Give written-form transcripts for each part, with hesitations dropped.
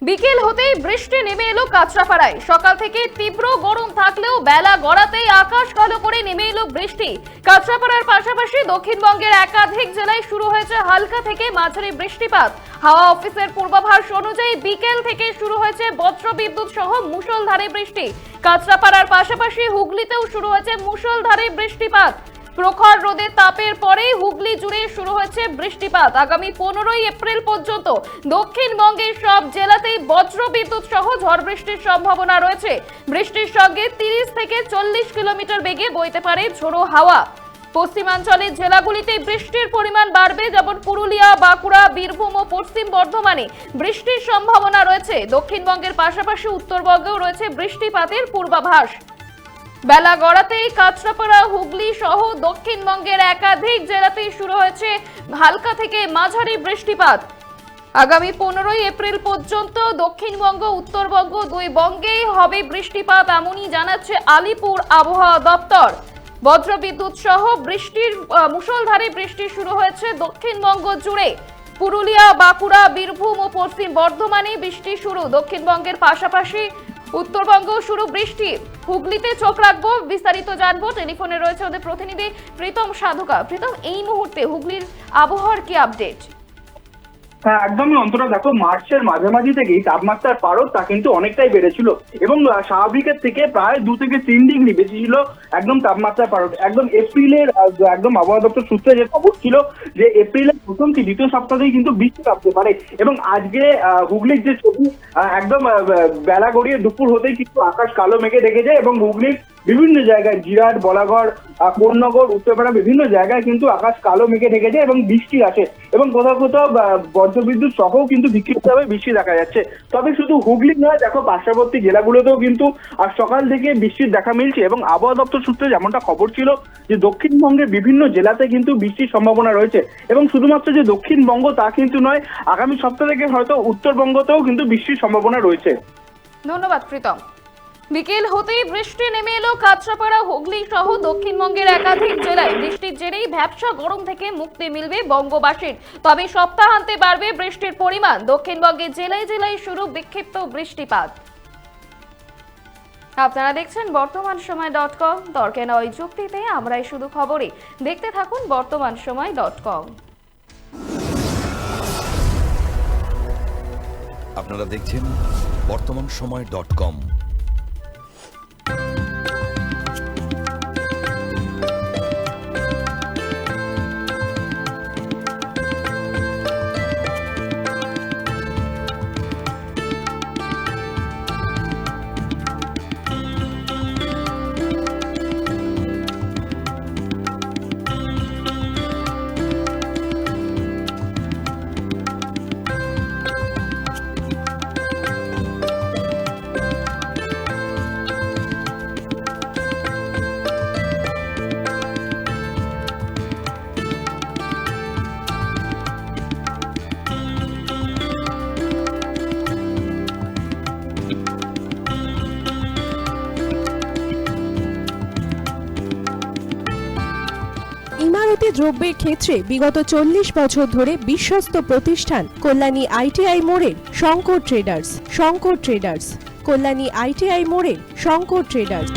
বিকেল হতেই বৃষ্টি নেমে এলো কাঁচরাপাড়ায়। সকাল থেকে তীব্র গরম থাকলেও বেলা গড়াতেই আকাশ কালো করে নেমে এলো বৃষ্টি। কাঁচরাপাড়ার পাশাপাশি দক্ষিণবঙ্গের একাধিক জেলায় শুরু হয়েছে হালকা থেকে মাঝারি বৃষ্টিপাত। হাওয়া অফিসের পূর্বাভাস অনুযায়ী বিকেল থেকে শুরু হয়েছে বজ্রবিদ্যুৎ সহ মুষলধারে বৃষ্টি। কাঁচরাপাড়ার পাশাপাশি হুগলিতেও শুরু হয়েছে মুষলধারে বৃষ্টিপাত। প্রখর রোদের তাপের পরেই হুগলি জুড়ে শুরু হয়েছে বৃষ্টিপাত। আগামী 15 এপ্রিল পর্যন্ত দক্ষিণবঙ্গের সব জেলাতেই বজ্রবিদ্যুৎ সহ ঝড় বৃষ্টির সম্ভাবনা রয়েছে। বৃষ্টির সঙ্গে 30 থেকে 40 কিলোমিটার বেগে বইতে পারে ঝোড়ো হাওয়া। পশ্চিমাঞ্চলের জেলাগুলিতে বৃষ্টির পরিমাণ বাড়বে, যেমন পুরুলিয়া, বাঁকুড়া, বীরভূম ও পশ্চিম বর্ধমানে বৃষ্টির সম্ভাবনা রয়েছে। দক্ষিণবঙ্গের পাশাপাশি উত্তরবঙ্গেও রয়েছে বৃষ্টিপাতের পূর্বাভাস। বেলা গড়াতেই কাঁচরাপাড়া, হুগলি সহ দক্ষিণবঙ্গের একাধিক জেলাতেই শুরু হয়েছে হালকা থেকে মাঝারি বৃষ্টিপাত। আগামী 15 এপ্রিল পর্যন্ত দক্ষিণবঙ্গ, উত্তরবঙ্গ দুই বঙ্গেই হবে বৃষ্টিপাত, এমনই জানাচ্ছে আলিপুর আবহাওয়া দপ্তর। বজ্রবিদ্যুৎ সহ মুষলধারে বৃষ্টি শুরু হয়েছে দক্ষিণবঙ্গ জুড়ে। পুরুলিয়া, বাঁকুড়া, বীরভূম ও পশ্চিম বর্ধমানে বৃষ্টি শুরু। দক্ষিণবঙ্গের পাশাপাশি উত্তরবঙ্গ শুরু বৃষ্টি। হুগলিতে চোখ রাখবো, বিস্তারিত জানবো। টেলিফোনে রয়েছে ওদের প্রতিনিধি প্রীতম সাধুকা। প্রীতম, এই মুহূর্তে হুগলির আবহাওয়ার কি আপডেট? হ্যাঁ, একদমই অন্তরা। দেখো, মার্চের মাঝামাঝি থেকেই তাপমাত্রার পারদ তা কিন্তু অনেকটাই বেড়েছিল এবং স্বাভাবিকের থেকে প্রায় 2 থেকে 3 ডিগ্রি বেশি ছিল একদম তাপমাত্রার পারদ। একদম এপ্রিলের একদম আবহাওয়া দপ্তর সূত্রে যে খবর ছিল যে এপ্রিলের প্রথম কি দ্বিতীয় সপ্তাহেই কিন্তু বৃষ্টি নামতে পারে। এবং আজকে হুগলির যে ছবি, একদম বেলা গড়িয়ে দুপুর হতেই কিন্তু আকাশ কালো মেঘে ঢেকে যায় এবং হুগলির বিভিন্ন জায়গায়, জিরাট, বলাগড়, কোন্নগর, উত্তরপাড়া বিভিন্ন জায়গায় কিন্তু আকাশ কালো মেঘে ঢেকে যায় এবং বৃষ্টি আসে এবং কোথাও কোথাও বজ্রবিদ্যুৎ সহও কিন্তু বিক্ষিপ্তভাবে বৃষ্টি দেখা যাচ্ছে। তবে শুধু হুগলি নয়, দেখো পার্শ্ববর্তী জেলাগুলোতেও কিন্তু সকাল থেকে বৃষ্টির দেখা মিলছে এবং আবহাওয়া দপ্তর সূত্রে যেমনটা খবর ছিল যে দক্ষিণবঙ্গের বিভিন্ন জেলাতে কিন্তু বৃষ্টির সম্ভাবনা রয়েছে। এবং শুধুমাত্র যে দক্ষিণবঙ্গ তা কিন্তু নয়, আগামী সপ্তাহ থেকে হয়তো উত্তরবঙ্গতেও কিন্তু বৃষ্টির সম্ভাবনা রয়েছে। ধন্যবাদ প্রীতম। বিকেল হতেই বৃষ্টি নেমে এলো কাঁচরাপাড়া, হুগলি সহ দক্ষিণবঙ্গের একাধিক জেলায়। বৃষ্টির জেরেই ভ্যাপসা গরম থেকে মুক্তি মিলবে বঙ্গবাসীর। তবে সপ্তাহান্তে বাড়বে বৃষ্টির পরিমাণ। দক্ষিণবঙ্গের জেলায় জেলায় শুরু বিক্ষিপ্ত বৃষ্টিপাত। আপনারা দেখছেন বর্তমানসময়.com। তর্কে নয়, যুক্তিতে আমরাই শুধু খবরে। দেখতে থাকুন বর্তমানসময়.com। আপনারা দেখছেন বর্তমানসময়.com। ইমারতি দ্রব্যের ক্ষেত্রে বিগত 40 বছর ধরে বিশ্বস্ত প্রতিষ্ঠান কল্যাণী ITI মোড়ের শঙ্কর ট্রেডার্স। কল্যাণী ITI মোড়ের শঙ্কর ট্রেডার্স।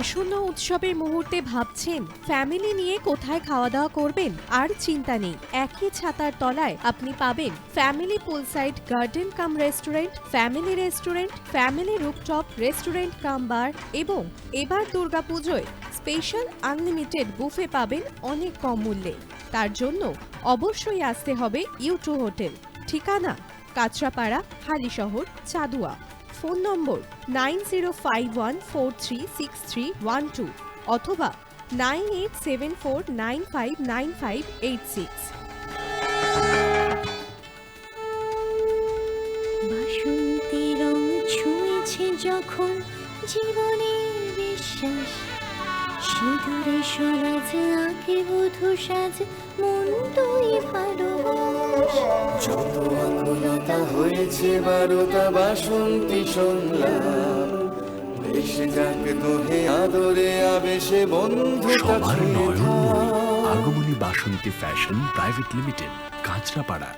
আসন্ন উৎসবের মুহূর্তে ভাবছেন ফ্যামিলি নিয়ে কোথায় খাওয়া দাওয়া করবেন? আর চিন্তা নেই, একই ছাতার তলায় আপনি পাবেন family poolside garden cum restaurant, family rooftop restaurant cum bar এবং এবার দুর্গাপুজোয় স্পেশাল আনলিমিটেড বুফে পাবেন অনেক কম মূল্যে। তার জন্য অবশ্যই আসতে হবে U2 হোটেল। ঠিকানা কাঁচরাপাড়া, হালিশহর, চাদুয়া। ফোন নম্বর 9051436312 অথবা 9874959586। বাসন্তী রং ছুঁয়েছে যখন জীবনের বিশ্বাস, সিঁদুরে সরাজ আঁকে বধূ সাজ, মন তুই ভালোবাস। যত আকুলতা হয়েছে বারোটা বাসন্তী সংলাপ ভেসে যাক দোহে আদরে আবেশে বন্ধুতা সবার ছুঁয়ে নয়নমণি থাক। Agamani Basanti fashion private limited, Kanchrapara.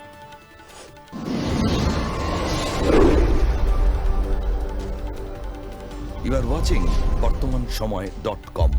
You are watching বর্তমান সময়.com